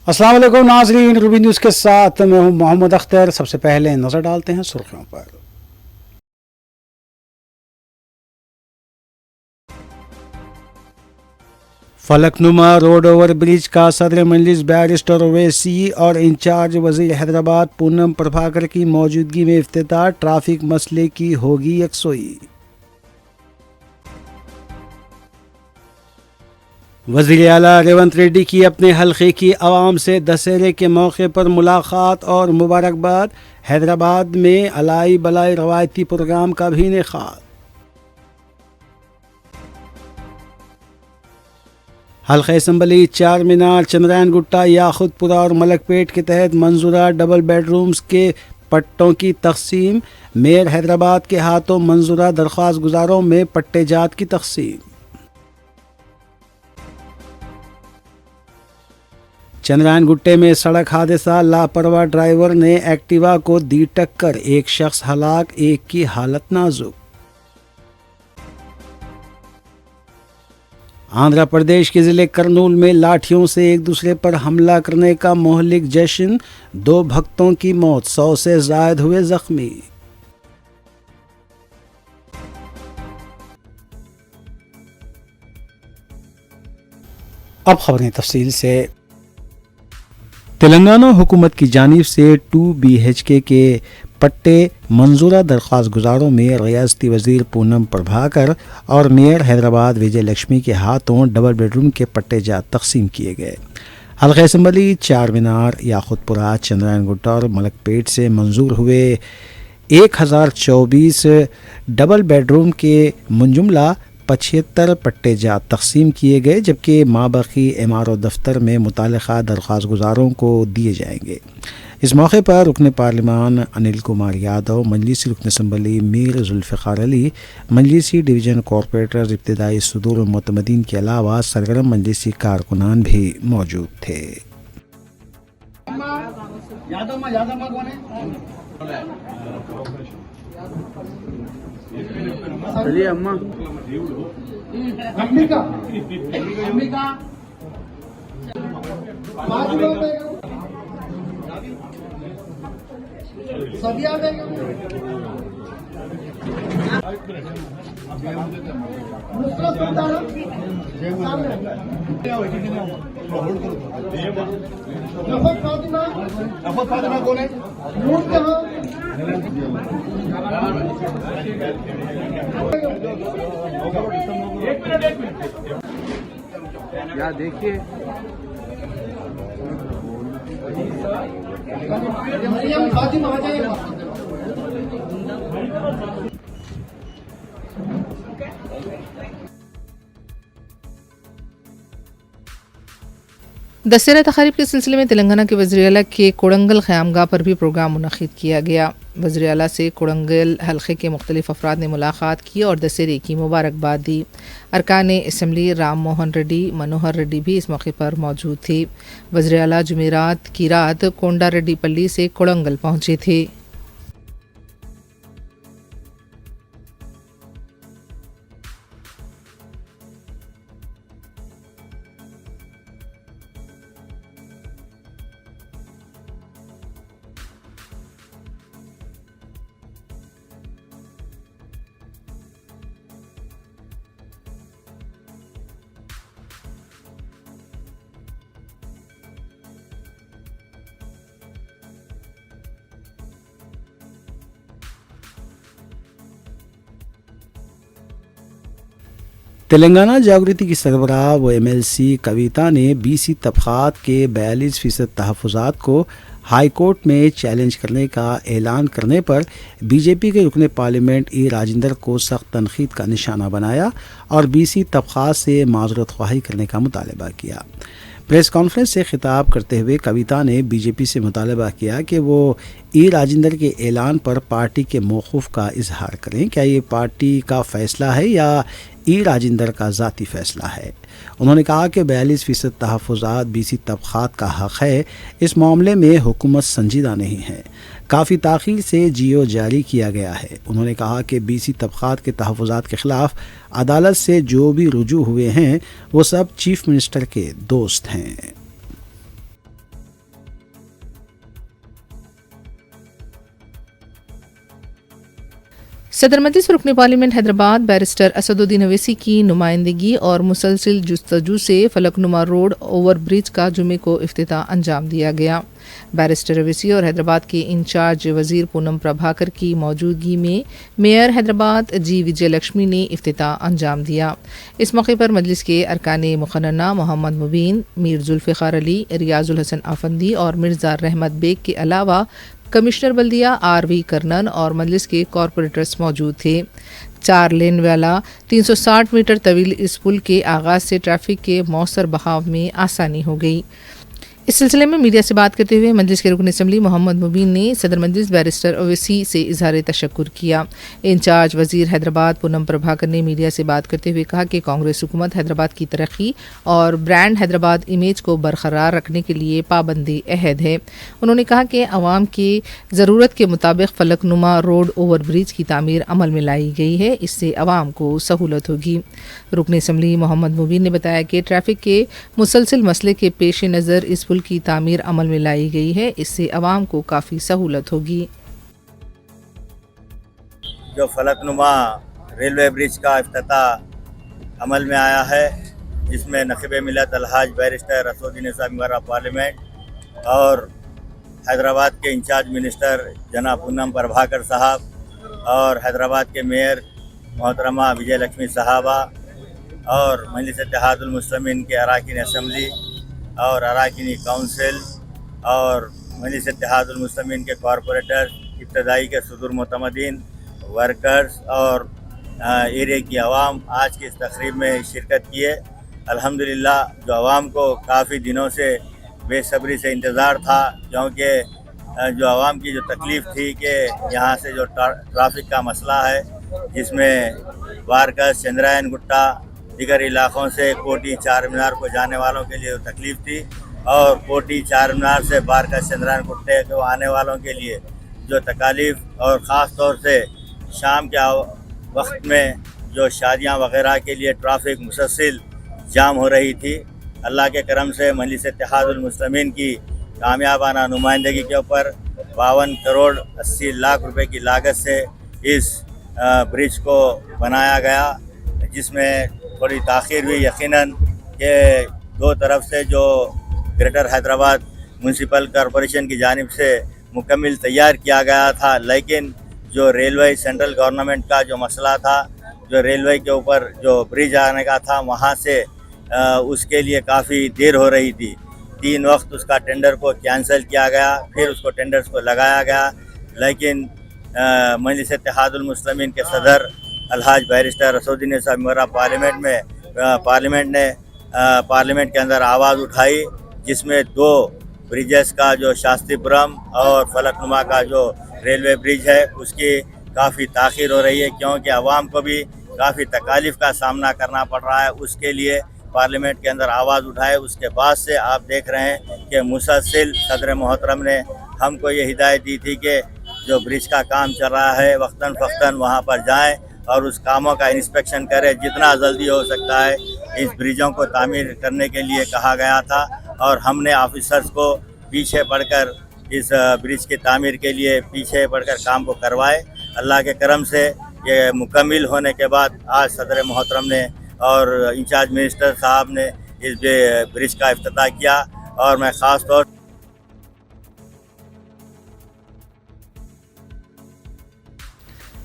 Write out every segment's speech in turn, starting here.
السلام علیکم ناظرین، روبی نیوز کے ساتھ میں ہوں محمد اختر۔ سب سے پہلے نظر ڈالتے ہیں سرخیوں پر۔ فلک نما روڈ اوور برج کا صدر مجلس بیرسٹر اویسی اور انچارج وزیر حیدرآباد پونم پربھاکر کی موجودگی میں افتتاح، ٹریفک مسئلے کی ہوگی یکسوئی۔ وزیر اعلیٰ ریونت ریڈی کی اپنے حلقے کی عوام سے دسہرے کے موقع پر ملاقات اور مبارکباد، حیدرآباد میں الائی بلائی روایتی پروگرام کا بھی انعقاد۔ حلقہ اسمبلی چار مینار، چندرائن گٹا، یاقوت پورہ اور ملک پیٹ کے تحت منظورہ ڈبل بیڈ رومز کے پٹوں کی تقسیم، میئر حیدرآباد کے ہاتھوں منظورہ درخواست گزاروں میں پٹے جات کی تقسیم۔ چندرائن گٹے میں سڑک حادثہ، لاپرواہ ڈرائیور نے ایکٹیوا کو دی ٹکر، ایک شخص ہلاک، ایک کی حالت نازک۔ آندھرا پردیش کے ضلع کرنول میں لاٹھیوں سے ایک دوسرے پر حملہ کرنے کا مہلک جشن، 2 بھکتوں کی موت، 100 سے زائد ہوئے زخمی۔ اب خبریں تفصیل سے۔ تلنگانہ حکومت کی جانب سے 2 BHK کے پٹے منظورہ درخواست گزاروں میں ریاستی وزیر پونم پربھاکر اور میئر حیدرآباد وجے لکشمی کے ہاتھوں ڈبل بیڈ روم کے پٹے جات تقسیم کیے گئے۔ حلقہ اسمبلی چار مینار، یاقوت پورہ، چندرائن گٹا اور ملک پیٹ سے منظور ہوئے 1024 ڈبل بیڈ روم کے منجملہ 75 پٹے جات تقسیم کیے گئے، جبکہ مابقی MRO دفتر میں متعلقہ درخواست گزاروں کو دیے جائیں گے۔ اس موقع پر رکن پارلیمان انل کمار یادو، مجلسی رکن اسمبلی میر ذوالفقار علی، مجلسی ڈویژن کارپوریٹرز، ابتدائی صدور معتمدین کے علاوہ سرگرم مجلسی کارکنان بھی موجود تھے۔ دیکھیے دسہرہ تقاریب کے سلسلے میں تلنگانہ کے وزیر اعلیٰ کے کوڑنگل قیامگاہ پر بھی پروگرام منعقد کیا گیا۔ وزیر اعلیٰ سے کوڑنگل حلقے کے مختلف افراد نے ملاقات کی اور دسہرے کی مبارکباد دی۔ ارکان اسمبلی رام موہن ریڈی، منوہر ریڈی بھی اس موقع پر موجود تھے۔ وزیر اعلیٰ جمعرات کی رات کونڈا ریڈی پلی سے کوڑنگل پہنچے تھے۔ تلنگانہ جاگرتی کی سربراہ و MLC کویتا نے BC طبقات کے 42% تحفظات کو ہائی کورٹ میں چیلنج کرنے کا اعلان کرنے پر BJP کے رکن پارلیمنٹ راجندر کو سخت تنقید کا نشانہ بنایا اور BC طبقات سے معذرت خواہی کرنے کا مطالبہ کیا۔ پریس کانفرنس سے خطاب کرتے ہوئے کویتا نے BJP سے مطالبہ کیا کہ وہ راجندر کے اعلان پر پارٹی کے موقف کا اظہار کریں۔ کیا یہ پارٹی کا فیصلہ ہے یا راجندر کا ذاتی فیصلہ ہے؟ انہوں نے کہا کہ 42% تحفظات BC طبقات کا حق ہے۔ اس معاملے میں حکومت سنجیدہ نہیں ہے۔ کافی تاخیر سے GO جاری کیا گیا ہے۔ انہوں نے کہا کہ BC طبقات کے تحفظات کے خلاف عدالت سے جو بھی رجوع ہوئے ہیں وہ سب چیف منسٹر کے دوست ہیں۔ صدر مجلس رکن پارلیمنٹ حیدرآباد بیرسٹر اسدالدین اویسی کی نمائندگی اور مسلسل جستجو سے فلک نما روڈ اوور برج کا جمعے کو افتتاح انجام دیا گیا۔ بیرسٹر اویسی اور حیدرآباد کے انچارج وزیر پونم پربھاکر کی موجودگی میں میئر حیدرآباد جی وجے لکشمی نے افتتاح انجام دیا۔ اس موقع پر مجلس کے ارکان مقننہ محمد مبین، میر ذوالفقار علی، ریاض الحسن آفندی اور مرزا رحمت بیگ کے علاوہ کمشنر بلدیہ آر وی کرنن اور مجلس کے کارپوریٹرز موجود تھے۔ 4 لین والا 360 میٹر طویل اس پل کے آغاز سے ٹریفک کے مؤثر بہاؤ میں آسانی ہو گئی۔ اس سلسلے میں میڈیا سے بات کرتے ہوئے مجلس کے رکن اسمبلی محمد مبین نے صدر مجلس بیرسٹر اویسی سے اظہار تشکر کیا۔ انچارج وزیر حیدرآباد پونم پربھاکر نے میڈیا سے بات کرتے ہوئے کہا کہ کانگریس حکومت حیدرآباد کی ترقی اور برانڈ حیدرآباد امیج کو برقرار رکھنے کے لیے پابند عہد ہے۔ انہوں نے کہا کہ عوام کی ضرورت کے مطابق فلک نما روڈ اوور برج کی تعمیر عمل میں لائی گئی ہے، اس سے عوام کو سہولت ہوگی۔ رکن اسمبلی محمد مبین نے بتایا کہ ٹریفک کے مسلسل مسئلے کے پیش نظر اس پل کی تعمیر عمل میں لائی گئی ہے، اس سے عوام کو کافی سہولت ہوگی۔ جو فلک نما ریلوے برج کا افتتاح عمل میں آیا ہے، جس میں نقیب ملت الحاج بیرسٹر اسدالدین صاحب ممبر آف پارلیمنٹ اور حیدرآباد کے انچارج منسٹر جناب پونم پربھاکر صاحب اور حیدرآباد کے میئر محترمہ وجے لکشمی صاحبہ اور مجلس اتحاد المسلمین کے اراکین اسمبلی اور اراکینی کونسل اور مجلس اتحاد المسلمین کے کارپوریٹر، ابتدائی کے صدور معتمدین، ورکرز اور ایریا کی عوام آج کی اس تقریب میں شرکت کیے۔ الحمدللہ جو عوام کو کافی دنوں سے بے صبری سے انتظار تھا، کیونکہ جو عوام کی جو تکلیف تھی کہ یہاں سے جو ٹرافک کا مسئلہ ہے، جس میں وارکس، چندرائن گٹا، دیگر علاقوں سے کوٹی چار مینار کو جانے والوں کے لیے تکلیف تھی، اور کوٹی چار مینار سے بارکس چندرائن گٹے کو آنے والوں کے لیے جو تکالیف، اور خاص طور سے شام کے وقت میں جو شادیاں وغیرہ کے لیے ٹرافک مسلسل جام ہو رہی تھی، اللہ کے کرم سے مجلس اتحاد المسلمین کی کامیابانہ نمائندگی کے اوپر 52 کروڑ 80 لاکھ روپے کی لاگت سے اس برج کو بنایا گیا، جس میں تھوڑی تاخیر ہوئی یقیناً کہ 2 طرف سے جو گریٹر حیدرآباد میونسپل کارپوریشن کی جانب سے مکمل تیار کیا گیا تھا، لیکن جو ریلوے سینٹرل گورنمنٹ کا جو مسئلہ تھا، جو ریلوے کے اوپر جو برج آنے کا تھا، وہاں سے اس کے لیے کافی دیر ہو رہی تھی۔ 3 وقت اس کا ٹینڈر کو کینسل کیا گیا، پھر اس کو ٹینڈرز کو لگایا گیا، لیکن مجلس اتحاد المسلمین کے صدر الحاج بیرسٹر اسدالدین صاحب ممبر آف پارلیمنٹ نے پارلیمنٹ کے اندر آواز اٹھائی، جس میں 2 بریجز کا جو شاستری پورم اور فلک نما کا جو ریلوے برج ہے، اس کی کافی تاخیر ہو رہی ہے، کیونکہ عوام کو بھی کافی تکالیف کا سامنا کرنا پڑ رہا ہے۔ اس کے لیے پارلیمنٹ کے اندر آواز اٹھائے، اس کے بعد سے آپ دیکھ رہے ہیں کہ مسلسل صدر محترم نے ہم کو یہ ہدایت دی تھی کہ جو برج کا کام چل رہا ہے وقتاً فوقتاً وہاں پر جائیں اور اس کاموں کا انسپیکشن کرے، جتنا جلدی ہو سکتا ہے اس برجوں کو تعمیر کرنے کے لیے کہا گیا تھا، اور ہم نے آفیسرز کو پیچھے پڑھ کر اس برج کی تعمیر کے لیے پیچھے پڑھ کر کام کو کروائے۔ اللہ کے کرم سے یہ مکمل ہونے کے بعد آج صدر محترم نے اور انچارج منسٹر صاحب نے اس برج کا افتتاح کیا، اور میں خاص طور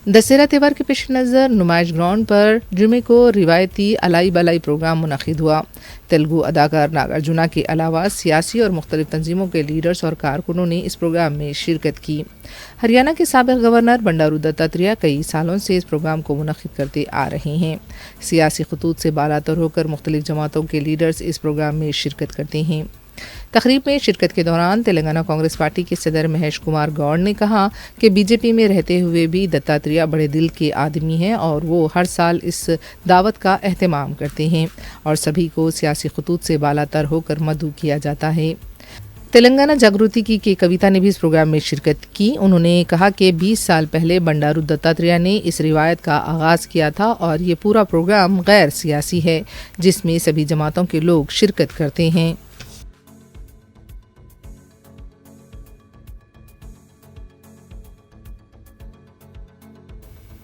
دسہرہ تہوار کے پیش نظر نمائش گراؤنڈ پر جمعے کو روایتی الائی بلائی پروگرام منعقد ہوا۔ تیلگو اداکار ناگارجنا کے علاوہ سیاسی اور مختلف تنظیموں کے لیڈرز اور کارکنوں نے اس پروگرام میں شرکت کی۔ ہریانہ کے سابق گورنر بنڈارو دتاتریہ کئی سالوں سے اس پروگرام کو منعقد کرتے آ رہے ہیں۔ سیاسی خطوط سے بالاتر ہو کر مختلف جماعتوں کے لیڈرز اس پروگرام میں شرکت کرتے ہیں۔ تقریب میں شرکت کے دوران تلنگانہ کانگریس پارٹی کے صدر مہیش کمار گوڑ نے کہا کہ بی جے پی میں رہتے ہوئے بھی دتاتریہ بڑے دل کے آدمی ہیں اور وہ ہر سال اس دعوت کا اہتمام کرتے ہیں اور سبھی کو سیاسی خطوط سے بالاتر ہو کر مدعو کیا جاتا ہے۔ تلنگانہ جاگروتی کی کے کویتا نے بھی اس پروگرام میں شرکت کی۔ انہوں نے کہا کہ 20 سال پہلے بنڈارو دتاتریہ نے اس روایت کا آغاز کیا تھا اور یہ پورا پروگرام غیر سیاسی ہے جس میں سبھی جماعتوں کے لوگ شرکت کرتے ہیں۔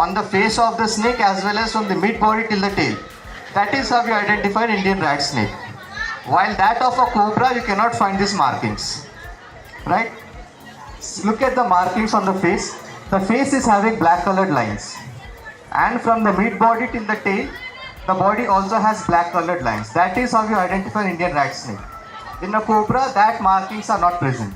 On the face of the snake as well as from the mid body till the tail. That is how we identified Indian rat snake. While that of a cobra, you cannot find these markings. Right? Look at the markings on the face. The face is having black colored lines. And from the mid body till the tail, the body also has black colored lines. That is how you identify Indian rat snake. In a cobra, that markings are not present.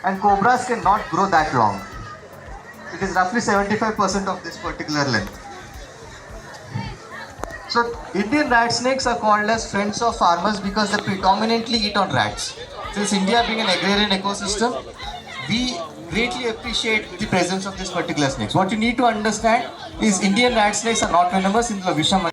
And cobras cannot grow that long. It is roughly 75% of this particular length. So Indian rat snakes are called as friends of farmers because they predominantly eat on rats. Since India being an agrarian ecosystem, we greatly appreciate the presence of this particular snakes. What you need to understand is Indian rat snakes are not venomous in the Visham.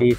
30